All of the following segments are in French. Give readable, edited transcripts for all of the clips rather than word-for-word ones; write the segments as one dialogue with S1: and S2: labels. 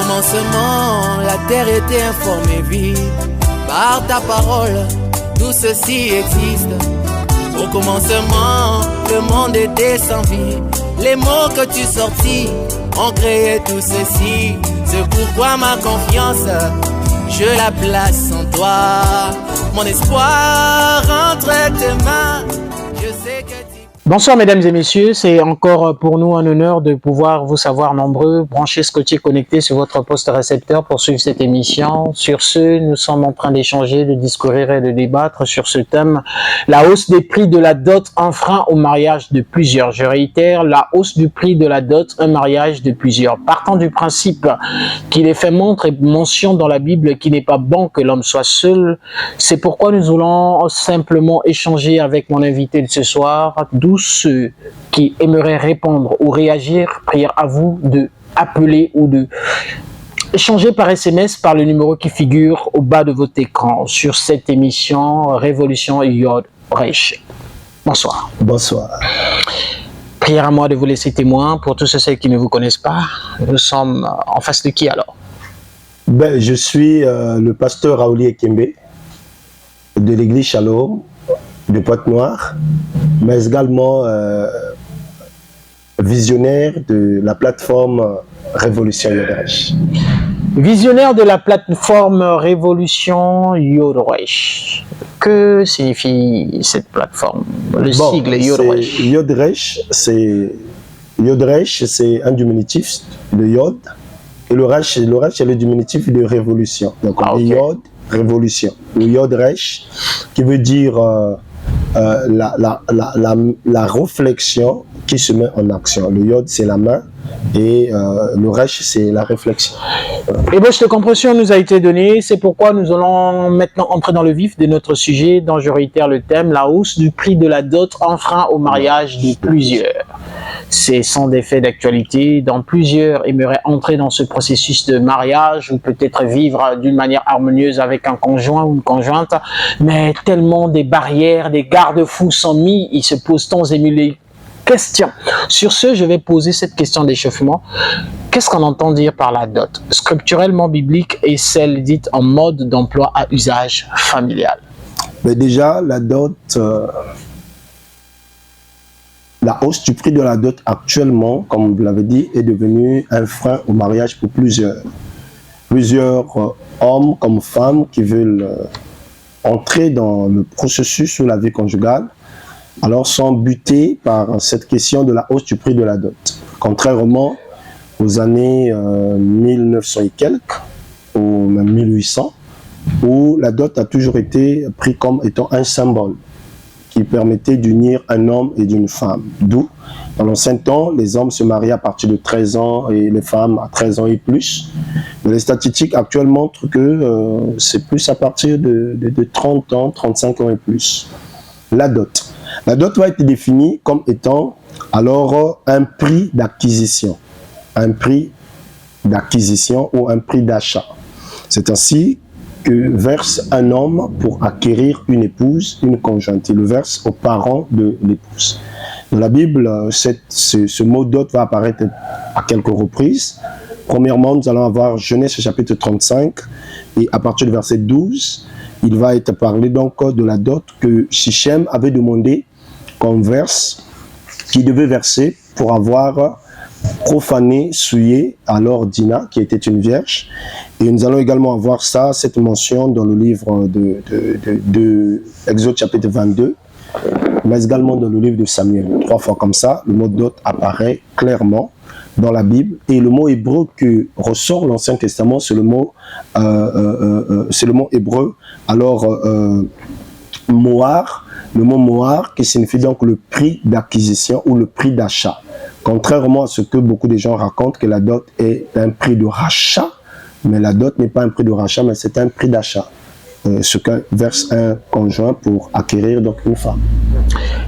S1: commencement, la terre était informée vide. Par ta parole, tout ceci existe. Au commencement, le monde était sans vie. Les mots que tu sortis ont créé tout ceci. C'est pourquoi ma confiance, je la place en toi. Mon espoir entre tes mains. Je sais que tu...
S2: Bonsoir mesdames et messieurs, c'est encore pour nous un honneur de pouvoir vous savoir nombreux, branchés, scotchés, connectés sur votre poste récepteur pour suivre cette émission. Sur ce, nous sommes en train d'échanger, de discourir et de débattre sur ce thème. La hausse des prix de la dot, un frein au mariage de plusieurs. Je réitère, la hausse du prix de la dot, un mariage de plusieurs. Partant du principe qu'il est fait montre et mention dans la Bible qu'il n'est pas bon que l'homme soit seul, c'est pourquoi nous allons simplement échanger avec mon invité de ce soir, d'où ceux qui aimeraient répondre ou réagir, prière à vous de appeler ou de échanger par SMS par le numéro qui figure au bas de votre écran sur cette émission Révolution Yod Resh. Bonsoir.
S3: Bonsoir.
S2: Prière à moi de vous laisser témoin pour tous ceux qui ne vous connaissent pas. Nous sommes en face de qui alors?
S3: Je suis le pasteur Raouli Ekembe de l'église Shalom de Pointe-Noire, mais également visionnaire de la plateforme Révolution Yod Resh.
S2: Visionnaire de la plateforme Révolution Yod Resh. Que signifie cette plateforme? Le sigle Yod Resh.
S3: Yod Resh, c'est un diminutif de Yod, et le Resh c'est le diminutif de révolution. Donc Yod, révolution. Le Yod Resh, qui veut dire la réflexion qui se met en action. Le Yod, c'est la main, et le Resh, c'est la réflexion.
S2: Ébauche de compréhension nous a été donnée, c'est pourquoi nous allons maintenant entrer dans le vif de notre sujet, dont je réitère le thème, la hausse du prix de la dot, un frein au mariage de plusieurs. C'est sans défait d'actualité, dont plusieurs aimeraient entrer dans ce processus de mariage ou peut-être vivre d'une manière harmonieuse avec un conjoint ou une conjointe, mais tellement des barrières, des garde-fous sont mis, ils se posent tant et mille questions. Sur ce, je vais poser cette question d'échauffement. Qu'est-ce qu'on entend dire par la dot? Scripturellement biblique et celle dite en mode d'emploi à usage familial.
S3: Mais déjà, la dot, la hausse du prix de la dot actuellement, comme vous l'avez dit, est devenue un frein au mariage pour plusieurs. Plusieurs hommes comme femmes qui veulent entrer dans le processus ou la vie conjugale, alors sont butés par cette question de la hausse du prix de la dot. Contrairement aux années 1900 et quelques, ou même 1800, où la dot a toujours été prise comme étant un symbole qui permettait d'unir un homme et d'une femme. D'où, dans l'ancien temps, les hommes se mariaient à partir de 13 ans et les femmes à 13 ans et plus. Mais les statistiques actuelles montrent que c'est plus à partir de 30 ans, 35 ans et plus. La dot. La dot va être définie comme étant alors un prix d'acquisition. Un prix d'acquisition ou un prix d'achat. C'est ainsi que verse un homme pour acquérir une épouse, une conjointe. Il le verse aux parents de l'épouse. Dans la Bible, ce mot dot va apparaître à quelques reprises. Premièrement, nous allons avoir Genèse chapitre 35 et à partir du verset 12, il va être parlé donc de la dot que Sichem avait demandé qu'on verse, qu'il devait verser pour avoir profané, souillé alors Dina, qui était une vierge. Et nous allons également avoir cette mention dans le livre de Exode chapitre 22, mais également dans le livre de Samuel. 3 fois comme ça, le mot dot apparaît clairement dans la Bible. Et le mot hébreu que ressort l'Ancien Testament, c'est le mot hébreu, alors moar, le mot moar qui signifie donc le prix d'acquisition ou le prix d'achat. Contrairement à ce que beaucoup de gens racontent, que la dot est un prix de rachat, mais la dot n'est pas un prix de rachat, mais c'est un prix d'achat. Ce que verse un conjoint pour acquérir donc une femme.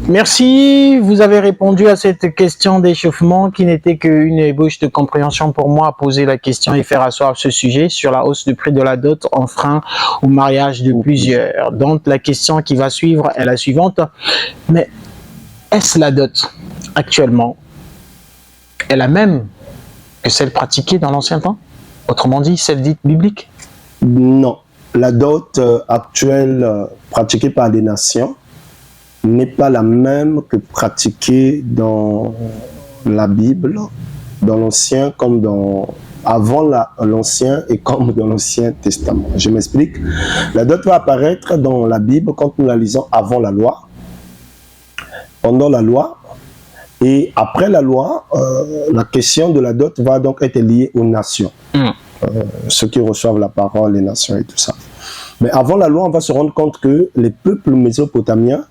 S2: Merci, vous avez répondu à cette question d'échauffement qui n'était qu'une ébauche de compréhension pour moi à poser la question et faire asseoir ce sujet sur la hausse du prix de la dot en frein au mariage de plusieurs. Donc la question qui va suivre est la suivante. Mais est-ce la dot actuellement est la même que celle pratiquée dans l'ancien temps? Autrement dit, celle dite biblique?
S3: Non. La dot actuelle pratiquée par les nations n'est pas la même que pratiquée dans la Bible, dans l'Ancien comme avant l'Ancien et comme dans l'Ancien Testament. Je m'explique. La dot va apparaître dans la Bible quand nous la lisons avant la loi, pendant la loi, et après la loi, la question de la dot va donc être liée aux nations. Ceux qui reçoivent la parole, les nations et tout ça. Mais avant la loi, on va se rendre compte que les peuples mésopotamiens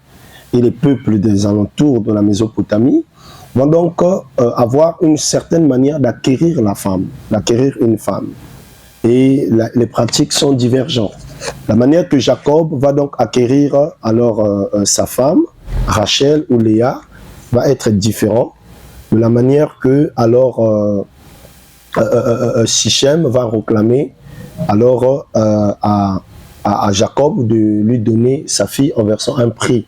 S3: et les peuples des alentours de la Mésopotamie vont donc avoir une certaine manière d'acquérir la femme, d'acquérir une femme. Et les pratiques sont divergentes. La manière que Jacob va donc acquérir alors sa femme, Rachel ou Léa, va être différente de la manière que alors Sichem va réclamer alors à Jacob de lui donner sa fille en versant un prix.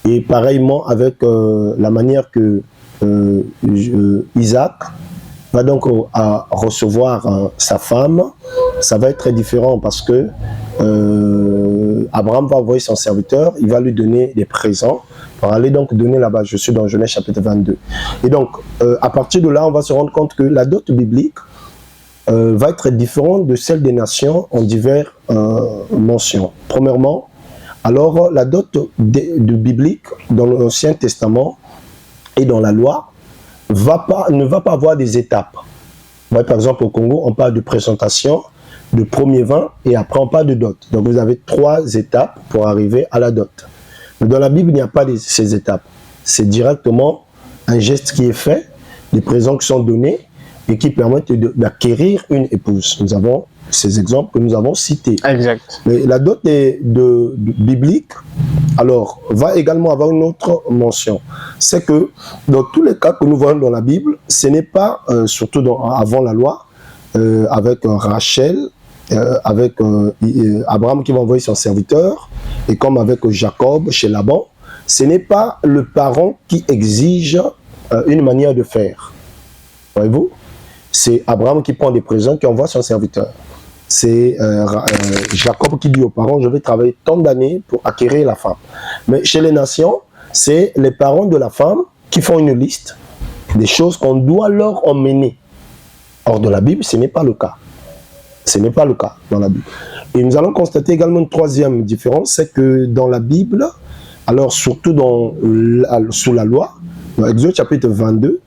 S3: Et pareillement avec la manière que Isaac va donc recevoir sa femme, ça va être très différent parce que Abraham va envoyer son serviteur, il va lui donner des présents pour aller donc donner là-bas. Je suis dans Genèse chapitre 22. Et donc, à partir de là, on va se rendre compte que la dot biblique va être différente de celle des nations en diverses mentions. Premièrement, alors la dot biblique dans l'Ancien Testament et dans la loi ne va pas avoir des étapes. Ouais, par exemple, au Congo, on parle de présentation, de premier vin, et après on parle de dot. Donc vous avez 3 étapes pour arriver à la dot. Mais dans la Bible, il n'y a pas ces étapes. C'est directement un geste qui est fait, des présents qui sont donnés, et qui permettent d'acquérir une épouse. Nous avons ces exemples que nous avons cités.
S2: Exact.
S3: Mais la dot biblique, alors, va également avoir une autre mention. C'est que dans tous les cas que nous voyons dans la Bible, ce n'est pas, surtout avant la loi, avec Rachel, avec Abraham qui va envoyer son serviteur, et comme avec Jacob chez Laban, ce n'est pas le parent qui exige une manière de faire. Voyez-vous? C'est Abraham qui prend des présents, qui envoie son serviteur. C'est Jacob qui dit aux parents, je vais travailler tant d'années pour acquérir la femme. Mais chez les nations, c'est les parents de la femme qui font une liste des choses qu'on doit leur emmener. Or, dans la Bible, ce n'est pas le cas. Ce n'est pas le cas dans la Bible. Et nous allons constater également une troisième différence, c'est que dans la Bible, alors surtout sous la loi, dans Exode chapitre 22,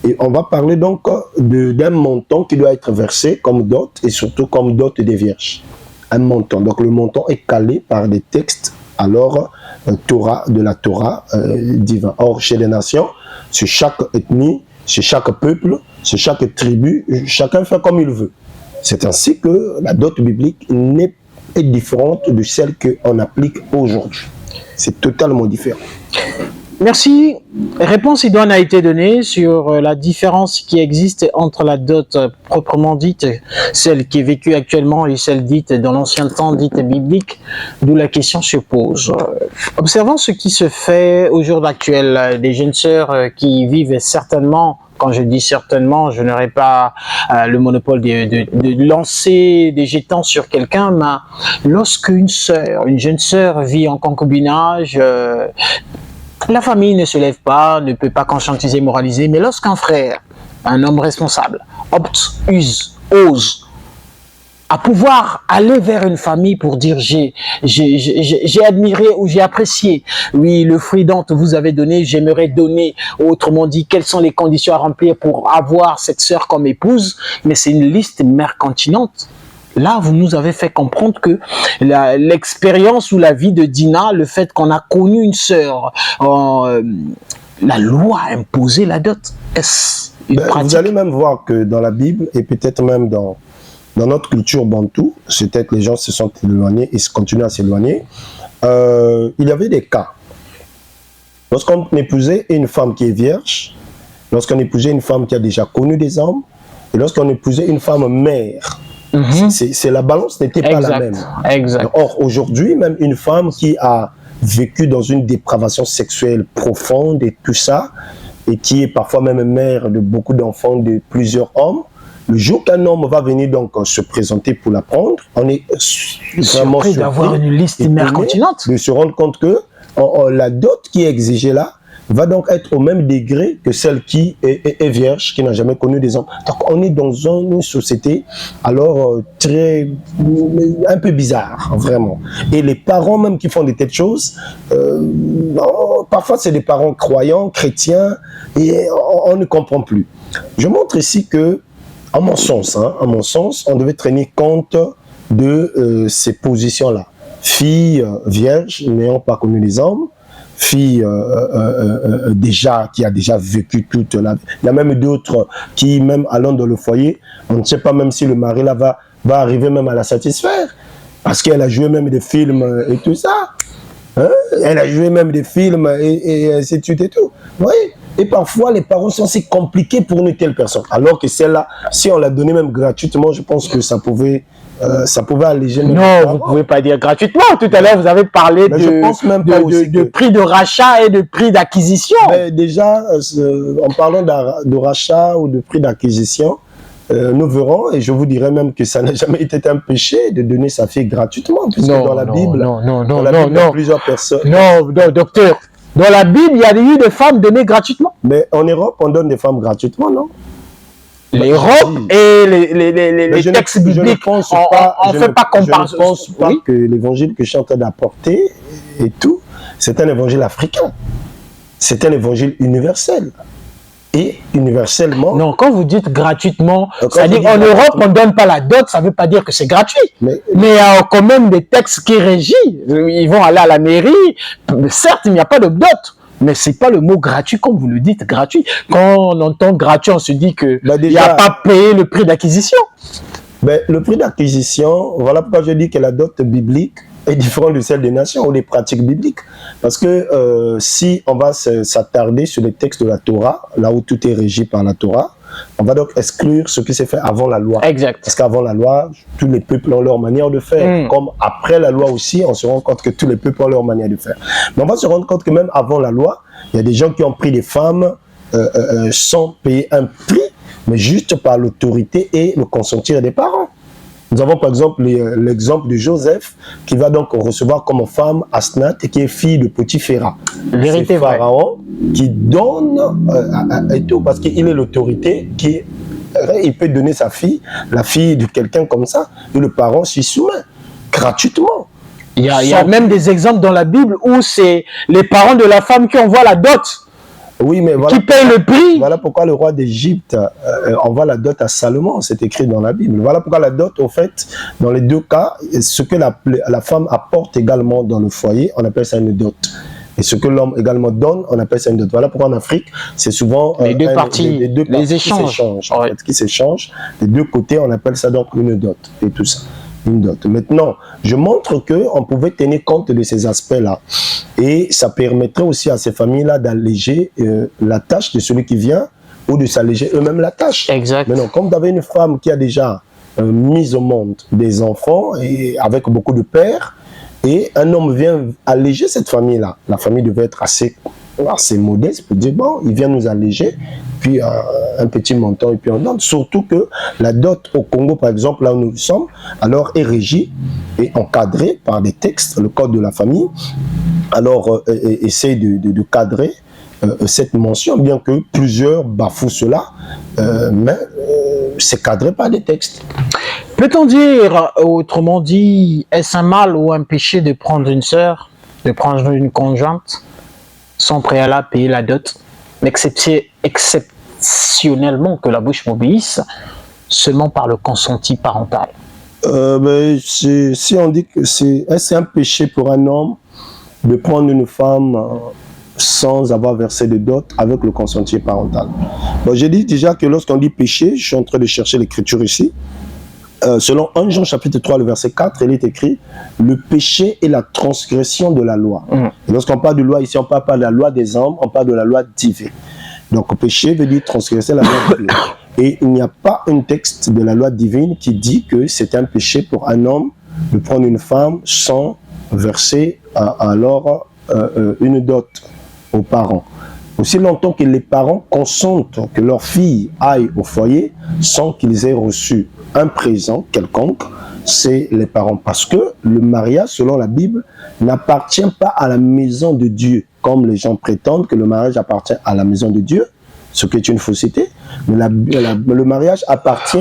S3: et on va parler donc d'un montant qui doit être versé comme dot et surtout comme dot des vierges. Un montant. Donc le montant est calé par des textes alors de la Torah divine. Or chez les nations, sur chaque ethnie, sur chaque peuple, sur chaque tribu, chacun fait comme il veut. C'est ainsi que la dot biblique est différente de celle qu'on applique aujourd'hui. C'est totalement différent.
S2: Merci. Réponse idoine a été donnée sur la différence qui existe entre la dot proprement dite, celle qui est vécue actuellement, et celle dite dans l'ancien temps, dite biblique, d'où la question se pose. Observons ce qui se fait au jour actuel, des jeunes sœurs qui vivent certainement. Quand je dis certainement, je n'aurai pas le monopole de lancer des jetons sur quelqu'un, mais lorsque une jeune sœur vit en concubinage, la famille ne se lève pas, ne peut pas conscientiser, moraliser, mais lorsqu'un frère, un homme responsable, ose à pouvoir aller vers une famille pour dire j'ai admiré ou j'ai apprécié, oui, le fruit dont vous avez donné, j'aimerais donner, autrement dit, quelles sont les conditions à remplir pour avoir cette sœur comme épouse, mais c'est une liste mercantilante. Là, vous nous avez fait comprendre que l'expérience ou la vie de Dina, le fait qu'on a connu une sœur, la loi a imposé la dot. Est-ce une pratique?
S3: Vous allez même voir que dans la Bible, et peut-être même dans notre culture bantou, peut-être les gens se sont éloignés et continuent à s'éloigner, il y avait des cas. Lorsqu'on épousait une femme qui est vierge, lorsqu'on épousait une femme qui a déjà connu des hommes, et lorsqu'on épousait une femme mère, la balance n'était pas la même.
S2: Exact.
S3: Or, aujourd'hui, même une femme qui a vécu dans une dépravation sexuelle profonde et tout ça, et qui est parfois même mère de beaucoup d'enfants, de plusieurs hommes, Le jour qu'un homme va venir donc se présenter pour la prendre, on est vraiment
S2: surpris d'avoir une liste mercantilante.
S3: De se rendre compte que la dot qui est exigée là va donc être au même degré que celle qui est vierge, qui n'a jamais connu des hommes. Donc on est dans une société alors un peu bizarre, vraiment. Et les parents même qui font de telles choses, parfois c'est des parents croyants, chrétiens, et on ne comprend plus. Je montre ici que, à mon sens, on devait tenir compte de ces positions-là. Fille vierge n'ayant pas connu les hommes, fille qui a déjà vécu toute la vie. Il y a même d'autres qui, même allant dans le foyer, on ne sait pas même si le mari là va arriver même à la satisfaire, parce qu'elle a joué même des films et tout ça. Hein? Elle a joué même des films et ainsi de suite et tout. Oui. Et parfois, les parents sont si compliqués pour une telle personne. Alors que celle-là, si on l'a donnée même gratuitement, je pense que ça pouvait alléger.
S2: Non, vous ne pouvez pas dire gratuitement. Tout à l'heure, vous avez parlé de prix de rachat et de prix d'acquisition.
S3: Déjà, en parlant de rachat ou de prix d'acquisition, nous verrons, et je vous dirais même que ça n'a jamais été un péché de donner sa fille gratuitement, puisque dans la Bible, il y a plusieurs personnes.
S2: Non, docteur. Dans la Bible, il y a eu des femmes données gratuitement.
S3: Mais en Europe, on donne des femmes gratuitement, non?
S2: L'Europe et les textes bibliques, on ne fait pas comparaison.
S3: Je ne pense pas que l'évangile que je suis en train d'apporter et tout, c'est un évangile africain. C'est un évangile universel. Et universellement...
S2: Non, quand vous dites gratuitement, c'est-à-dire qu'en Europe, on ne donne pas la dot, ça ne veut pas dire que c'est gratuit. Mais il y a quand même des textes qui régissent. Ils vont aller à la mairie. Certes, il n'y a pas de dot. Mais ce n'est pas le mot gratuit, comme vous le dites, gratuit. Quand on entend gratuit, on se dit qu'il n'y a pas payé le prix d'acquisition.
S3: Le prix d'acquisition, voilà pourquoi je dis que la dot biblique est différente de celle des nations ou des pratiques bibliques. Parce que si on va s'attarder sur les textes de la Torah, là où tout est régi par la Torah, on va donc exclure ce qui s'est fait avant la loi.
S2: Exact.
S3: Parce qu'avant la loi, tous les peuples ont leur manière de faire. Comme après la loi aussi, on se rend compte que tous les peuples ont leur manière de faire. Mais on va se rendre compte que même avant la loi, il y a des gens qui ont pris des femmes sans payer un prix, mais juste par l'autorité et le consentir des parents. Nous avons par exemple l'exemple de Joseph qui va donc recevoir comme femme Asnath et qui est fille de Potiphera.
S2: Vérité
S3: c'est Pharaon qui donne et tout parce qu'il est l'autorité il peut donner sa fille, la fille de quelqu'un comme ça, et le parent s'y soumet gratuitement.
S2: Il y a même des exemples dans la Bible où c'est les parents de la femme qui envoient la dot.
S3: Oui, mais voilà,
S2: qui paye le prix.
S3: Voilà pourquoi le roi d'Égypte envoie la dot à Salomon, c'est écrit dans la Bible. Voilà pourquoi la dot, au fait, dans les deux cas, ce que la femme apporte également dans le foyer, on appelle ça une dot. Et ce que l'homme également donne, on appelle ça une dot. Voilà pourquoi en Afrique, c'est souvent
S2: les deux parties
S3: échanges. Qui s'échangent. Les deux côtés, on appelle ça donc une dot et tout ça. Une dot. Maintenant, je montre qu'on pouvait tenir compte de ces aspects-là. Et ça permettrait aussi à ces familles-là d'alléger la tâche de celui qui vient ou de s'alléger eux-mêmes la tâche.
S2: Exact.
S3: Maintenant, comme vous avez une femme qui a déjà mis au monde des enfants et avec beaucoup de pères, et un homme vient alléger cette famille-là, la famille devait être assez modeste pour dire, bon, il vient nous alléger, puis un petit montant, et puis on donne. Surtout que la dot au Congo, par exemple, là où nous sommes, alors est régie et encadrée par des textes, le code de la famille, alors essaye de cadrer cette mention, bien que plusieurs bafouent cela, mais c'est cadré par des textes.
S2: Peut-on dire, autrement dit, est-ce un mal ou un péché de prendre une sœur, de prendre une conjointe, sans préalable payer la dot, exceptionnellement que la bouche m'obéisse, seulement par le consenti parental?
S3: Si on dit que c'est un péché pour un homme de prendre une femme sans avoir versé de dot avec le consenti parental. Bon, j'ai dit déjà que lorsqu'on dit péché, je suis en train de chercher l'écriture ici. Selon 1 Jean chapitre 3, le verset 4, il est écrit « Le péché est la transgression de la loi ». Et lorsqu'on parle de loi ici, on ne parle pas de la loi des hommes, on parle de la loi divine. Donc péché veut dire transgresser la loi divine. Et il n'y a pas un texte de la loi divine qui dit que c'est un péché pour un homme de prendre une femme sans verser alors une dot aux parents. Aussi longtemps que les parents consentent que leur fille aille au foyer sans qu'ils aient reçu un présent quelconque, c'est les parents. Parce que le mariage, selon la Bible, n'appartient pas à la maison de Dieu, comme les gens prétendent que le mariage appartient à la maison de Dieu, ce qui est une fausseté. Mais le mariage appartient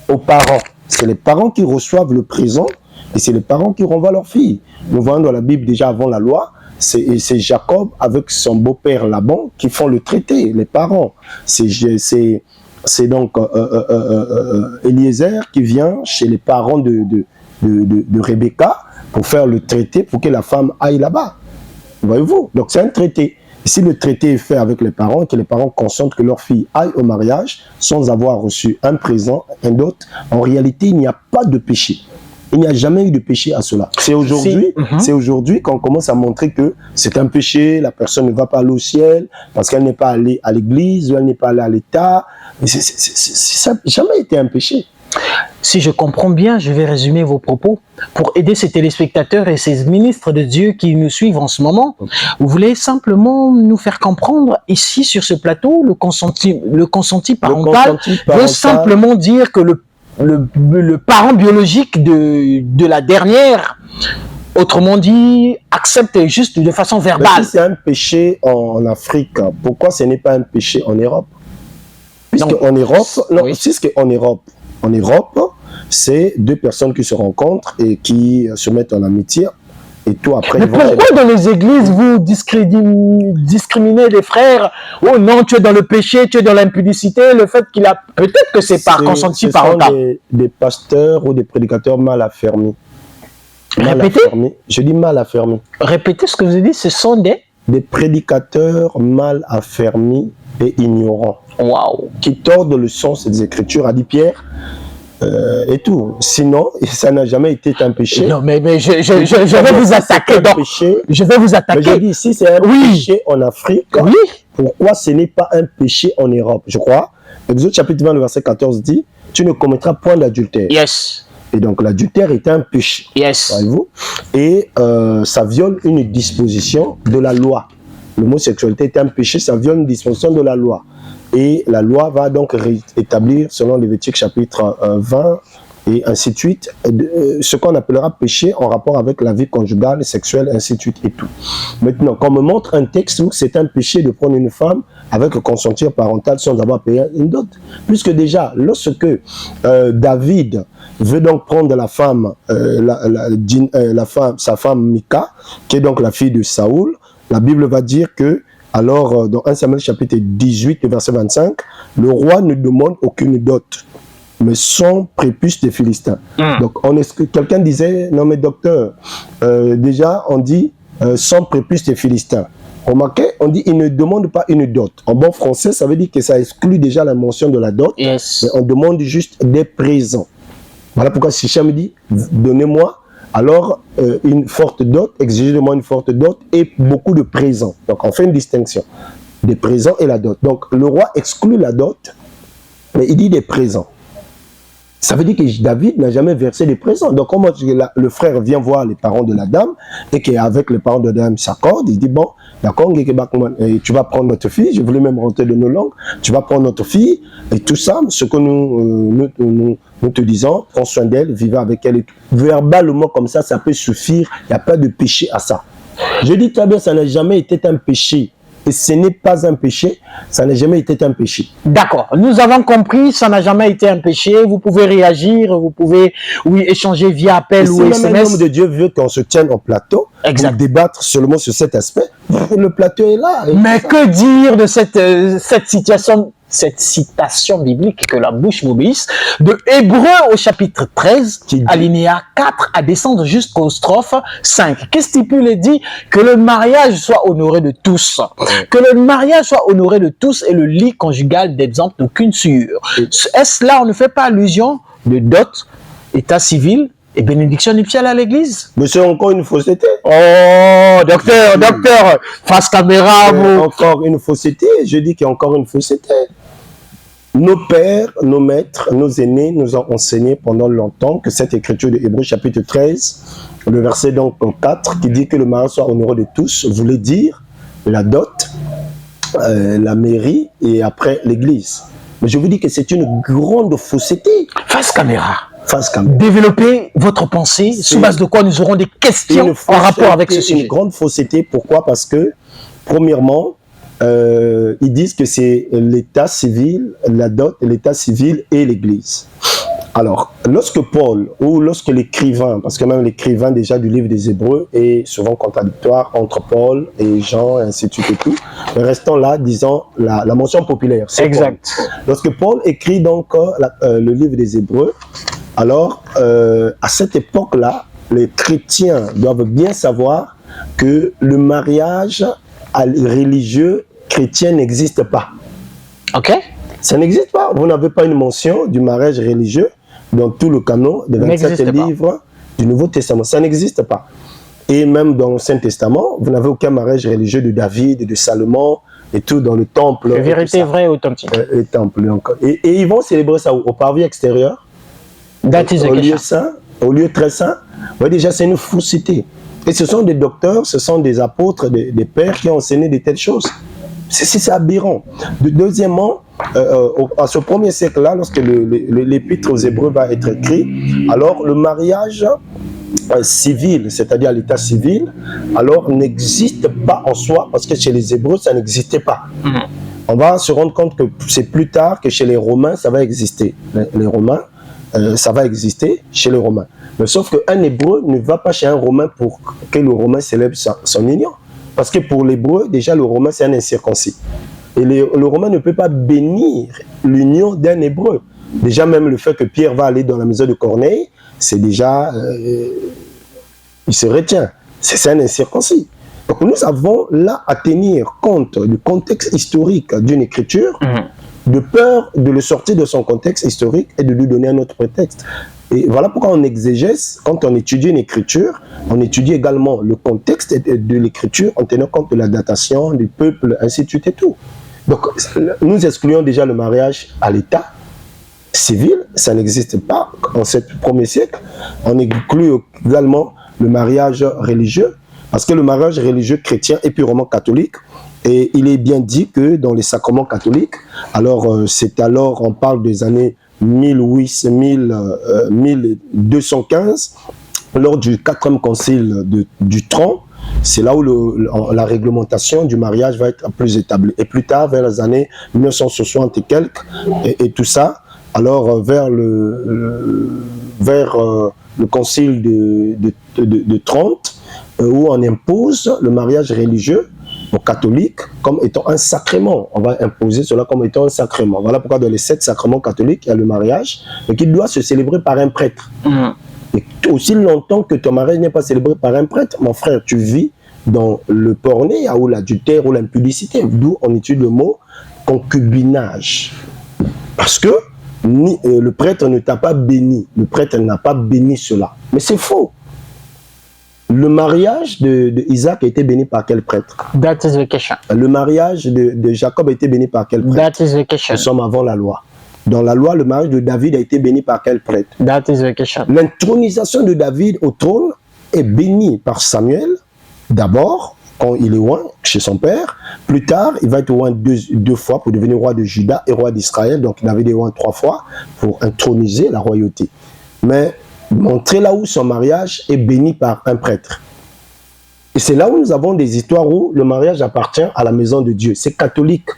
S3: aux parents. C'est les parents qui reçoivent le présent et c'est les parents qui renvoient leur fille. Nous voyons dans la Bible déjà avant la loi, c'est Jacob avec son beau-père Laban qui font le traité, les parents. C'est donc Eliezer qui vient chez les parents de Rebecca pour faire le traité pour que la femme aille là-bas. Voyez-vous? Donc c'est un traité. Et si le traité est fait avec les parents et que les parents consentent que leur fille aille au mariage sans avoir reçu un présent, un dot, en réalité il n'y a pas de péché. Il n'y a jamais eu de péché à cela. C'est aujourd'hui qu'on commence à montrer que c'est un péché, la personne ne va pas aller au ciel parce qu'elle n'est pas allée à l'église ou elle n'est pas allée à l'État. Ça n'a jamais été un péché.
S2: Si je comprends bien, je vais résumer vos propos. Pour aider ces téléspectateurs et ces ministres de Dieu qui nous suivent en ce moment, vous voulez simplement nous faire comprendre ici sur ce plateau, le consenti parental veut simplement dire que le parent biologique de la dernière, autrement dit, accepte juste de façon verbale.
S3: Mais si c'est un péché en Afrique, pourquoi ce n'est pas un péché en Europe? En Europe, c'est deux personnes qui se rencontrent et qui se mettent en amitié. Et tout après.
S2: Mais pourquoi dans les églises vous discriminez les frères? Oh non, tu es dans le péché, tu es dans l'impudicité. Le fait qu'il a, peut-être que c'est pas consenti parental.
S3: Ce sont des pasteurs ou des prédicateurs mal affermis.
S2: Répétez.
S3: Je dis mal affermis.
S2: Répétez ce que vous avez dit. Ce sont
S3: des prédicateurs mal affermis et ignorants.
S2: Waouh.
S3: Qui tordent le sens des Écritures, a dit Pierre. Et tout. Sinon, ça n'a jamais été un péché.
S2: Non, mais je vais vous attaquer. Je vais vous attaquer.
S3: Mais je dis, si c'est un péché en Afrique, pourquoi ce n'est pas un péché en Europe? Je crois. Exode chapitre 20, le verset 14 dit, tu ne commettras point d'adultère.
S2: Yes.
S3: Et donc l'adultère est un péché.
S2: Yes.
S3: Voyez-vous? Et ça viole une disposition de la loi. L'homosexualité est un péché, ça viole une disposition de la loi. Et la loi va donc établir, selon Lévitique chapitre 20, et ainsi de suite, ce qu'on appellera péché en rapport avec la vie conjugale, sexuelle, ainsi de suite et tout. Maintenant, quand on me montre un texte où c'est un péché de prendre une femme avec le consentir parental sans avoir payé une dot. Puisque déjà, lorsque David veut donc prendre la femme, sa femme Mika, qui est donc la fille de Saoul, la Bible va dire que alors, dans 1 Samuel chapitre 18, verset 25, le roi ne demande aucune dot, mais son prépuce des Philistins. Donc, quelqu'un disait, non mais docteur, déjà on dit son prépuce des Philistins. Remarquez, on dit il ne demande pas une dot. En bon français, ça veut dire que ça exclut déjà la mention de la dot, mais on demande juste des présents. Voilà pourquoi Sichem dit, donnez-moi alors une forte dot, exigez de moi une forte dot et beaucoup de présents. Donc on fait une distinction des présents et la dot. Donc le roi exclut la dot, mais il dit des présents. Ça veut dire que David n'a jamais versé des présents. Donc comment le frère vient voir les parents de la dame et qu'avec les parents de la dame s'accorde, il dit bon, d'accord, tu vas prendre notre fille, je voulais même rentrer de nos langues, tu vas prendre notre fille et tout ça, ce que nous te disons, prends soin d'elle, vivez avec elle et tout. Verbalement comme ça peut suffire, il n'y a pas de péché à ça. Je dis très bien, ça n'a jamais été un péché. Et ce n'est pas un péché, ça n'a jamais été un péché.
S2: D'accord, nous avons compris, ça n'a jamais été un péché. Vous pouvez réagir, vous pouvez échanger via appel ou SMS.
S3: Si même l'homme de Dieu veut qu'on se tienne au plateau, pour débattre seulement sur cet aspect, le plateau est là.
S2: Mais que dire de cette citation biblique, que la bouche m'obéisse, de Hébreux au chapitre 13, alinéa 4, à descendre jusqu'au strophe 5. Qu'est-ce qu'il stipule et dit? Que le mariage soit honoré de tous. Que le mariage soit honoré de tous et le lit conjugal d'exemple d'aucune souillure. Est-ce là, on ne fait pas allusion de dot, état civil et bénédiction nuptiale à l'église?
S3: Mais c'est encore une fausseté.
S2: Oh, docteur, face caméra, vous.
S3: Encore une fausseté, je dis qu'il y a encore une fausseté. Nos pères, nos maîtres, nos aînés nous ont enseigné pendant longtemps que cette écriture de Hébreux chapitre 13, le verset donc 4, qui dit que le mariage soit honoré de tous, voulait dire la dot la mairie et après l'église. Mais je vous dis que c'est une grande fausseté.
S2: Face caméra.
S3: Face caméra.
S2: Développez votre pensée, sous base de quoi nous aurons des questions en rapport avec ce sujet.
S3: Une grande fausseté, pourquoi? Parce que, premièrement, ils disent que c'est l'état civil, la dot, l'état civil et l'église. Alors, lorsque Paul, ou lorsque l'écrivain, parce que même l'écrivain déjà du livre des Hébreux est souvent contradictoire entre Paul et Jean, et ainsi de suite et tout, mais restons là, disons, la mention populaire.
S2: Exact.
S3: Paul. Lorsque Paul écrit donc le livre des Hébreux, alors, à cette époque-là, les chrétiens doivent bien savoir que le mariage religieux chrétien n'existe pas.
S2: Ok.
S3: Ça n'existe pas. Vous n'avez pas une mention du mariage religieux dans tout le canon des 27 livres du Nouveau Testament. Ça n'existe pas. Et même dans l'Ancien Testament, vous n'avez aucun mariage religieux de David, de Salomon, et tout dans le temple.
S2: La vérité vraie et authentique.
S3: Le temple encore. Et ils vont célébrer ça au parvis extérieur, au lieu saint, au lieu très saint. Ouais, déjà, c'est une fausseté. Et ce sont des docteurs, ce sont des apôtres, des pères qui ont enseigné de telles choses. C'est aberrant. Deuxièmement, à ce premier siècle-là, lorsque l'épître aux Hébreux va être écrit, alors le mariage civil, c'est-à-dire l'état civil, alors n'existe pas en soi, parce que chez les Hébreux, ça n'existait pas. On va se rendre compte que c'est plus tard que chez les Romains, ça va exister. Les Romains, ça va exister chez les Romains. Mais sauf qu'un Hébreu ne va pas chez un Romain pour que le Romain célèbre son union. Parce que pour l'Hébreu, déjà, le Romain, c'est un incirconcis. Et le Romain ne peut pas bénir l'union d'un Hébreu. Déjà, même le fait que Pierre va aller dans la maison de Corneille, c'est déjà... il se retient. C'est un incirconcis. Donc, nous avons là à tenir compte du contexte historique d'une écriture, de peur de le sortir de son contexte historique et de lui donner un autre prétexte. Et voilà pourquoi on exégèse, quand on étudie une écriture, on étudie également le contexte de l'écriture en tenant compte de la datation, du peuple, ainsi de suite et tout. Donc, nous excluons déjà le mariage à l'état civil, ça n'existe pas en ce premier siècle. On exclut également le mariage religieux, parce que le mariage religieux chrétien est purement catholique. Et il est bien dit que dans les sacrements catholiques, alors c'est alors, on parle des années 1215, lors du 4e concile du Tron, c'est là où la réglementation du mariage va être plus établie. Et plus tard, vers les années 1960 et quelques, et tout ça, alors vers le concile de Trente, où on impose le mariage religieux aux catholiques comme étant un sacrement. On va imposer cela comme étant un sacrement. Voilà pourquoi dans les 7 sacrements catholiques, il y a le mariage, mais qui doit se célébrer par un prêtre. Et aussi longtemps que ton mariage n'est pas célébré par un prêtre, mon frère, tu vis dans le porné ou l'adultère ou l'impudicité, d'où on étudie le mot concubinage. Parce que le prêtre ne t'a pas béni, le prêtre n'a pas béni cela. Mais c'est faux. Le mariage d'Isaac a été béni par quel prêtre?
S2: That is the question.
S3: Le mariage de Jacob a été béni par quel prêtre?
S2: That is the question.
S3: Nous sommes avant la loi. Dans la loi, le mariage de David a été béni par quel prêtre?
S2: That is the question.
S3: L'intronisation de David au trône est bénie par Samuel, d'abord, quand il est roi chez son père. Plus tard, il va être roi deux fois pour devenir roi de Juda et roi d'Israël. Donc, David est roi 3 fois pour introniser la royauté. Mais montrer là où son mariage est béni par un prêtre. Et c'est là où nous avons des histoires où le mariage appartient à la maison de Dieu. C'est catholique.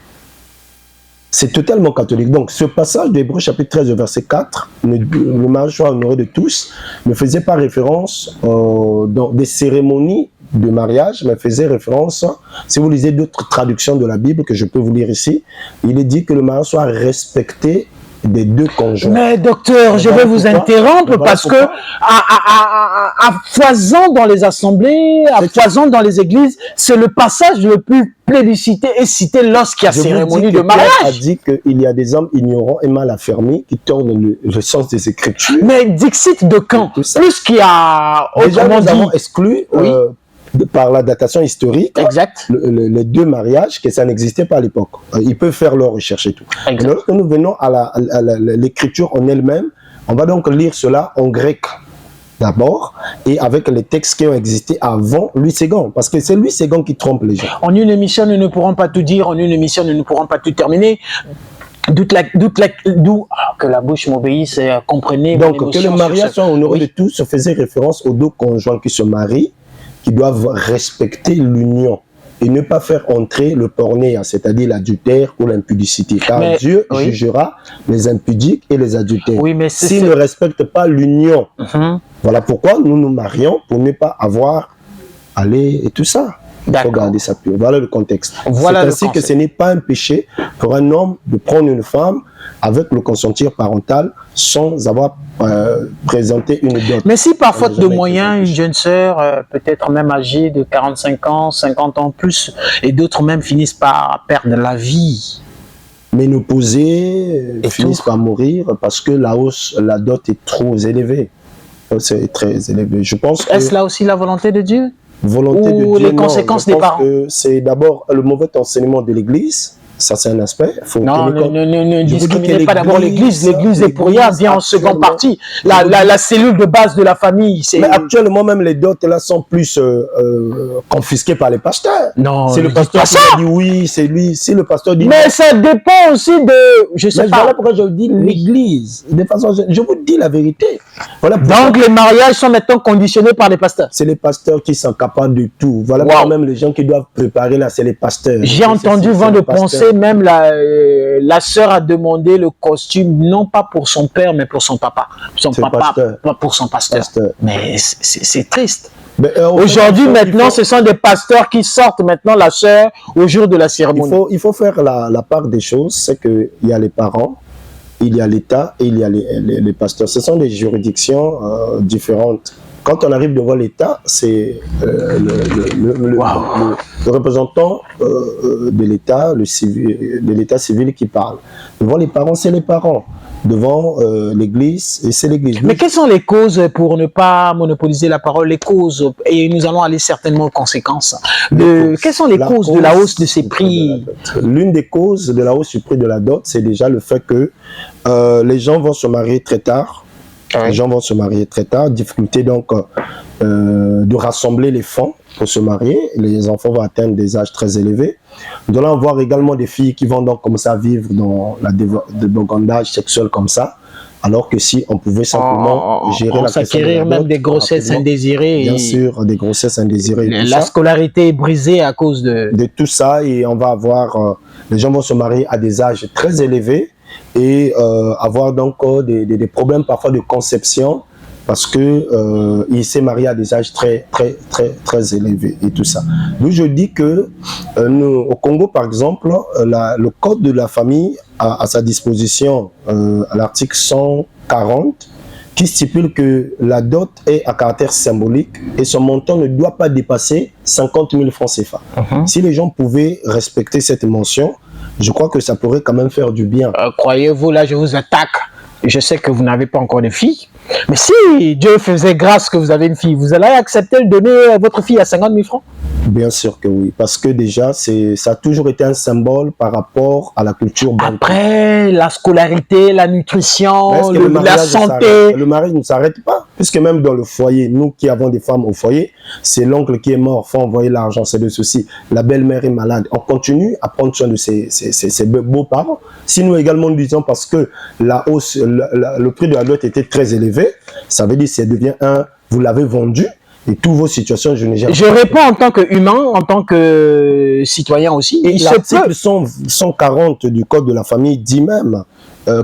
S3: C'est totalement catholique. Donc, ce passage de Hébreux chapitre 13, verset 4, le mariage soit honoré de tous, ne faisait pas référence dans des cérémonies de mariage, mais faisait référence, si vous lisez d'autres traductions de la Bible que je peux vous lire ici, il est dit que le mariage soit respecté des deux conjoints.
S2: Mais docteur, je vais vous interrompre parce que à foison dans les assemblées, à foison dans les églises, c'est le passage le plus plébiscité et cité lorsqu'il y a cérémonie de mariage.
S3: Pierre a dit qu'il y a des hommes ignorants et mal affermis qui tournent le sens des Écritures.
S2: Mais dixit de quand? Plus qu'il y a
S3: autrement dit, nous avons exclu par la datation historique,
S2: exact,
S3: les deux mariages, que ça n'existait pas à l'époque. Ils peuvent faire leurs recherches et tout. Lorsque nous venons à l'écriture en elle-même, on va donc lire cela en grec. d'abord, et avec les textes qui ont existé avant Louis II, parce que c'est Louis II qui trompe les gens.
S2: En une émission, nous ne pourrons pas tout dire, en une émission, nous ne pourrons pas tout terminer. D'où que la bouche m'obéisse, comprenez.
S3: Donc, que le mariage soit honoré de tous, se faisait référence aux deux conjoints qui se marient, qui doivent respecter l'union et ne pas faire entrer le pornéa, c'est-à-dire l'adultère ou l'impudicité, car Dieu jugera les impudiques et les adultères s'ils ne respectent pas l'union. Voilà pourquoi nous nous marions, pour ne pas avoir aller et tout ça. Il faut garder ça pur. Voilà le contexte.
S2: Voilà
S3: c'est ainsi que ce n'est pas un péché pour un homme de prendre une femme avec le consentir parental sans avoir présenté une dot.
S2: Mais si par faute de moyens, une jeune sœur, peut-être même âgée de 45 ans, 50 ans plus, et d'autres même finissent par perdre la vie.
S3: Ménopausés finissent par mourir parce que la dot est trop élevée. C'est très élevé. Je pense que...
S2: Est-ce là aussi la volonté de Dieu?
S3: Volonté de Dieu,
S2: les conséquences des parents.
S3: C'est d'abord le mauvais enseignement de l'Église. Ça, c'est un aspect.
S2: Ne discriminez pas d'abord l'Église. L'Église est pour rien, vient en seconde partie. La cellule de base de la famille.
S3: Mais actuellement, même les dots là sont plus confisquées par les pasteurs.
S2: Non,
S3: c'est le pasteur qui a dit oui, c'est lui. Si le pasteur dit
S2: mais
S3: non.
S2: Ça dépend aussi de. Je sais pas.
S3: Voilà pourquoi je vous dis l'Église. De façon, je vous dis la vérité. Voilà
S2: donc les mariages sont maintenant conditionnés par les pasteurs.
S3: C'est les pasteurs qui sont capables de tout. Voilà pourquoi même les gens qui doivent préparer là, c'est les pasteurs.
S2: J'ai entendu vent de penser. Même la sœur a demandé le costume, non pas pour son père, mais pour son papa. Son papa, pas pour son pasteur. Mais c'est triste. Aujourd'hui, maintenant, ce sont des pasteurs qui sortent maintenant la sœur au jour de la cérémonie.
S3: Il faut faire la part des choses. C'est qu'il y a les parents, il y a l'État et il y a les pasteurs. Ce sont des juridictions différentes. Quand on arrive devant l'État, c'est le représentant de l'État, de l'État civil qui parle. Devant les parents, c'est les parents. Devant l'Église, et c'est l'Église.
S2: Mais quelles sont les causes, pour ne pas monopoliser la parole, les causes, et nous allons aller certainement aux conséquences, quelles sont les causes de la hausse de ces prix?
S3: L'une des causes de la hausse du prix de la dot, c'est déjà le fait que les gens vont se marier très tard. Les gens vont se marier très tard, difficulté donc de rassembler les fonds pour se marier. Les enfants vont atteindre des âges très élevés. Nous allons voir également des filles qui vont donc comme ça vivre dans le débandage sexuel comme ça, alors que si on pouvait simplement gérer la question de la dot,
S2: même des grossesses indésirées.
S3: Bien sûr, des grossesses indésirées.
S2: La scolarité est brisée à cause de
S3: tout ça, et on va avoir, les gens vont se marier à des âges très élevés, et avoir donc des problèmes parfois de conception parce que il s'est marié à des âges très élevés et tout ça. Donc je dis que nous, au Congo par exemple, le code de la famille a à sa disposition à l'article 140 qui stipule que la dot est à caractère symbolique et son montant ne doit pas dépasser 50 000 francs CFA. Si les gens pouvaient respecter cette mention, je crois que ça pourrait quand même faire du bien.
S2: Croyez-vous, là je vous attaque. Je sais que vous n'avez pas encore de fille. Mais si Dieu faisait grâce que vous avez une fille, vous allez accepter de donner votre fille à 50 000 francs?
S3: Bien sûr que oui. Parce que déjà, ça a toujours été un symbole par rapport à la culture bancaire.
S2: Après, la scolarité, la nutrition, la santé.
S3: Le mariage ne s'arrête pas. Puisque même dans le foyer, nous qui avons des femmes au foyer, c'est l'oncle qui est mort, il faut envoyer l'argent, c'est le souci. La belle-mère est malade. On continue à prendre soin de ses beaux-parents. Si nous également nous disons parce que la hausse, le prix de la dot était très élevé, ça veut dire que ça devient vous l'avez vendu. Et toutes vos situations,
S2: je réponds en tant qu'humain, en tant que citoyen aussi.
S3: Et l'article 140 du Code de la famille dit même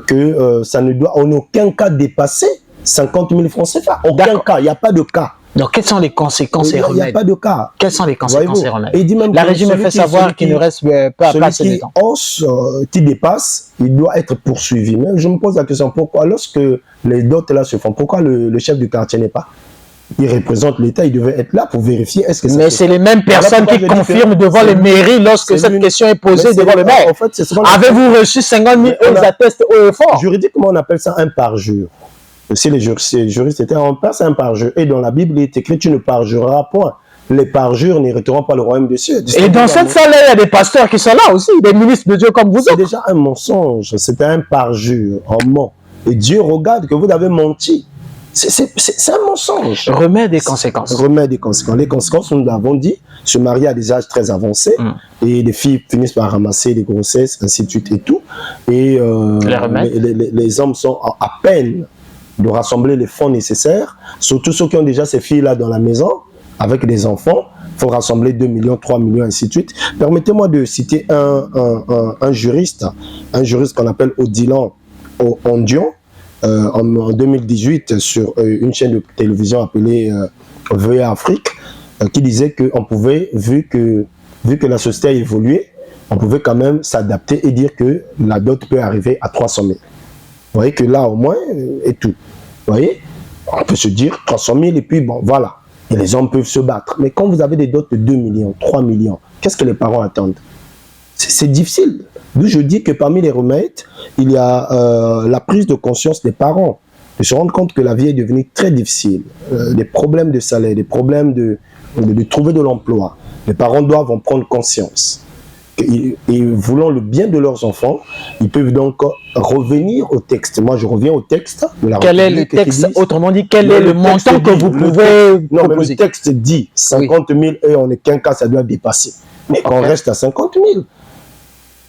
S3: que ça ne doit en aucun cas dépasser 50 000 francs CFA. Aucun cas, il n'y a pas de cas.
S2: Donc, quelles sont les conséquences et remèdes?
S3: Il n'y a pas de cas.
S2: Quelles sont les conséquences et remèdes?
S3: Et il dit même
S2: la régie me fait savoir qu'il ne reste pas assez de temps.
S3: Qui dépasse, il doit être poursuivi. Mais je me pose la question, pourquoi, lorsque les dots là se font, pourquoi le chef du quartier n'est pas? Il représente l'État, il devait être là pour vérifier est-ce que ça.
S2: Mais c'est les mêmes personnes qui confirment devant les mairies lorsque cette question est posée devant le maire. En fait, avez-vous reçu 50 000 euros d'attestation au effort?
S3: Juridiquement, on appelle ça un parjure. Si les juristes étaient en place, c'est un parjure. Et dans la Bible, il est écrit tu ne parjureras point. Les parjures n'hériteront pas le royaume des cieux.
S2: Et dans cette salle-là, il y a des pasteurs qui sont là aussi, des ministres de Dieu comme vous.
S3: C'est déjà un mensonge, c'était un parjure, un mot. Et Dieu regarde que vous avez menti. C'est un mensonge.
S2: Remède et conséquences.
S3: Remède et conséquences. Les conséquences, nous l'avons dit, se marier à des âges très avancés et les filles finissent par ramasser des grossesses, ainsi de suite et tout. Et les hommes sont à peine de rassembler les fonds nécessaires, surtout ceux qui ont déjà ces filles-là dans la maison, avec des enfants. Il faut rassembler 2 millions, 3 millions, ainsi de suite. Permettez-moi de citer un juriste qu'on appelle Odilon Ondion, en 2018 sur une chaîne de télévision appelée VA Afrique, qui disait qu'on pouvait, vu que la société a évolué, on pouvait quand même s'adapter et dire que la dot peut arriver à 300 000. Vous voyez que là, au moins, et tout. Vous voyez, on peut se dire 300 000 et puis bon, voilà. Et les hommes peuvent se battre. Mais quand vous avez des dots de 2 millions, 3 millions, qu'est-ce que les parents attendent? C'est difficile. D'où je dis que parmi les remèdes, il y a la prise de conscience des parents. De se rendre compte que la vie est devenue très difficile. Des problèmes de salaire, des problèmes de trouver de l'emploi. Les parents doivent en prendre conscience. Et voulant le bien de leurs enfants, ils peuvent donc revenir au texte. Moi, je reviens au texte.
S2: Quel est le texte? Autrement dit, quel est le montant que vous pouvez
S3: non, mais le texte dit 50 000 et on n'est qu'un cas, ça doit dépasser. Mais qu'on reste à 50 000.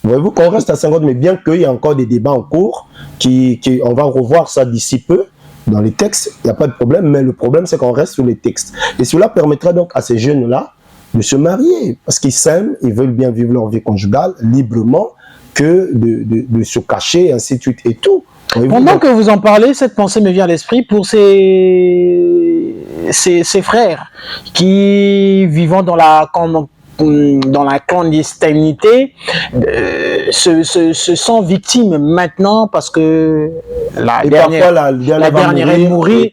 S3: Voyez-vous, qu'on reste à 50 000, bien qu'il y ait encore des débats en cours, on va revoir ça d'ici peu. Dans les textes, il n'y a pas de problème, mais le problème, c'est qu'on reste sur les textes. Et cela permettra donc à ces jeunes-là de se marier, parce qu'ils s'aiment, ils veulent bien vivre leur vie conjugale librement, que de se cacher, ainsi de suite et tout.
S2: Pendant que vous en parlez, cette pensée me vient à l'esprit pour ces frères qui, vivant dans la clandestinité, se sont victimes maintenant parce que la dernière est mourir.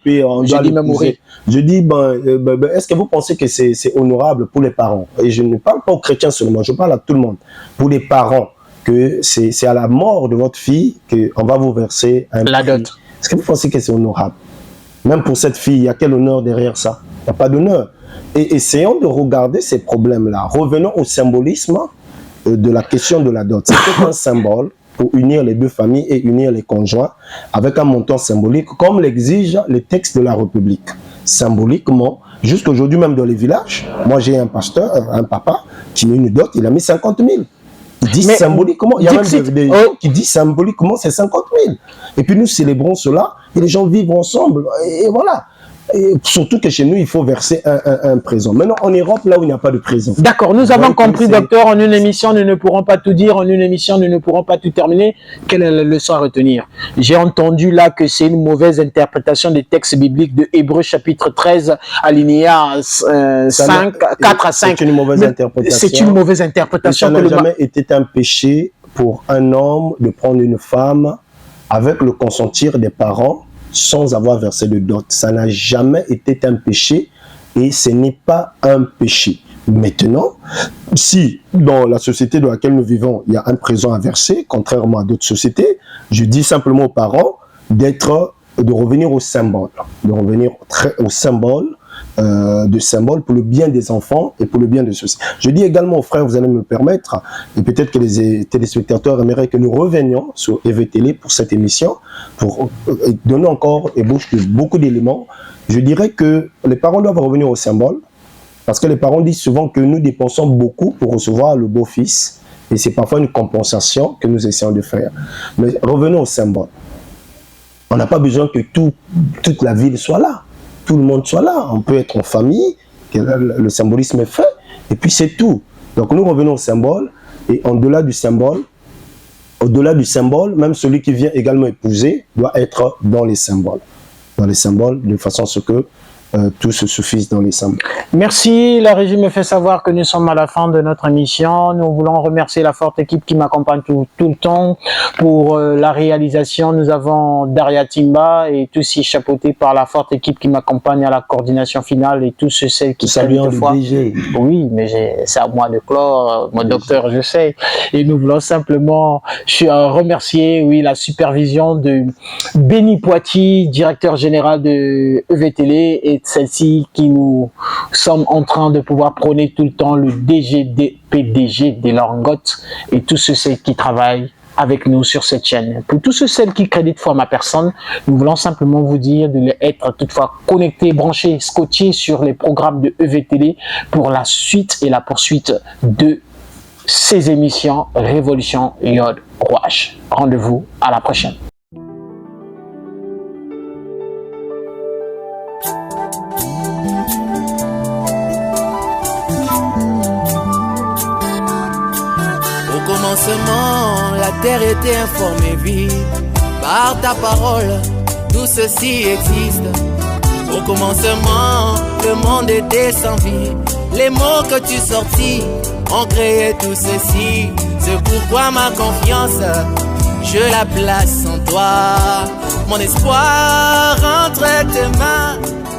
S2: Je dis, est-ce que vous pensez que c'est honorable pour les parents? Et je ne parle pas aux chrétiens seulement, je parle à tout le monde. Pour les parents, que c'est à la mort de votre fille qu'on va vous verser la dot. Est-ce que vous pensez que c'est honorable? Même pour cette fille, il y a quel honneur derrière ça? Il n'y a pas d'honneur. Et essayons de regarder ces problèmes-là. Revenons au symbolisme de la question de la dot. C'est un symbole pour unir les deux familles et unir les conjoints avec un montant symbolique, comme l'exigent les textes de la République. Symboliquement, jusqu'aujourd'hui même dans les villages, moi j'ai un pasteur, un papa, qui a une dot, il a mis 50 000. Il dit symboliquement, il y a même des gens qui disent symboliquement c'est 50 000. Et puis nous célébrons cela et les gens vivent ensemble. Et voilà. Et surtout que chez nous, il faut verser un présent. Maintenant, en Europe, là où il n'y a pas de présent. D'accord, nous avons compris, docteur. En une émission, nous ne pourrons pas tout dire. En une émission, nous ne pourrons pas tout terminer. Quelle est la leçon à retenir? J'ai entendu là que c'est une mauvaise interprétation des textes bibliques de Hébreux chapitre 13, alinéa 4 à 5.
S3: C'est une mauvaise interprétation.
S2: C'est une mauvaise interprétation.
S3: Ça n'a jamais été un péché pour un homme de prendre une femme avec le consentir des parents, sans avoir versé de dot. Ça n'a jamais été un péché et ce n'est pas un péché. Maintenant, si dans la société dans laquelle nous vivons, il y a un présent à verser, contrairement à d'autres sociétés, je dis simplement aux parents de revenir au symbole, de symbole pour le bien des enfants et pour le bien de ceux-ci. Je dis également aux frères, vous allez me le permettre, et peut-être que les téléspectateurs aimeraient que nous revenions sur EVTélé pour cette émission, pour donner encore beaucoup d'éléments. Je dirais que les parents doivent revenir au symbole, parce que les parents disent souvent que nous dépensons beaucoup pour recevoir le beau-fils, et c'est parfois une compensation que nous essayons de faire. Mais revenons au symbole. On n'a pas besoin que toute la ville soit là. Tout le monde soit là, on peut être en famille, le symbolisme est fait, et puis c'est tout. Donc nous revenons au symbole, et au-delà du symbole, même celui qui vient également épouser doit être dans les symboles, de façon à ce que tout se suffise dans les symboles.
S2: Merci, la régie me fait savoir que nous sommes à la fin de notre émission. Nous voulons remercier la forte équipe qui m'accompagne tout le temps pour la réalisation. Nous avons Daria Timba et tout aussi chapeauté par la forte équipe qui m'accompagne à la coordination finale et tous ceux qui
S3: saluent le DG.
S2: Oui, mais c'est à moi de clore, mon docteur, je sais. Et nous voulons simplement remercier la supervision de Béni Poitiers, directeur général de EVTélé, et celle-ci qui nous sommes en train de pouvoir prôner tout le temps, le PDG des Langottes et tous ceux qui travaillent avec nous sur cette chaîne. Pour tous ceux qui créditent foi ma personne, nous voulons simplement vous dire de être toutefois connectés, branchés, scotchés sur les programmes de EVTV pour la suite et la poursuite de ces émissions Révolution Yod Rouage. Rendez-vous à la prochaine.
S1: Au commencement, la terre était informée vide. Par ta parole, tout ceci existe. Au commencement, le monde était sans vie. Les mots que tu sortis ont créé tout ceci. C'est pourquoi ma confiance, je la place en toi. Mon espoir entre tes mains.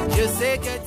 S1: Je sais que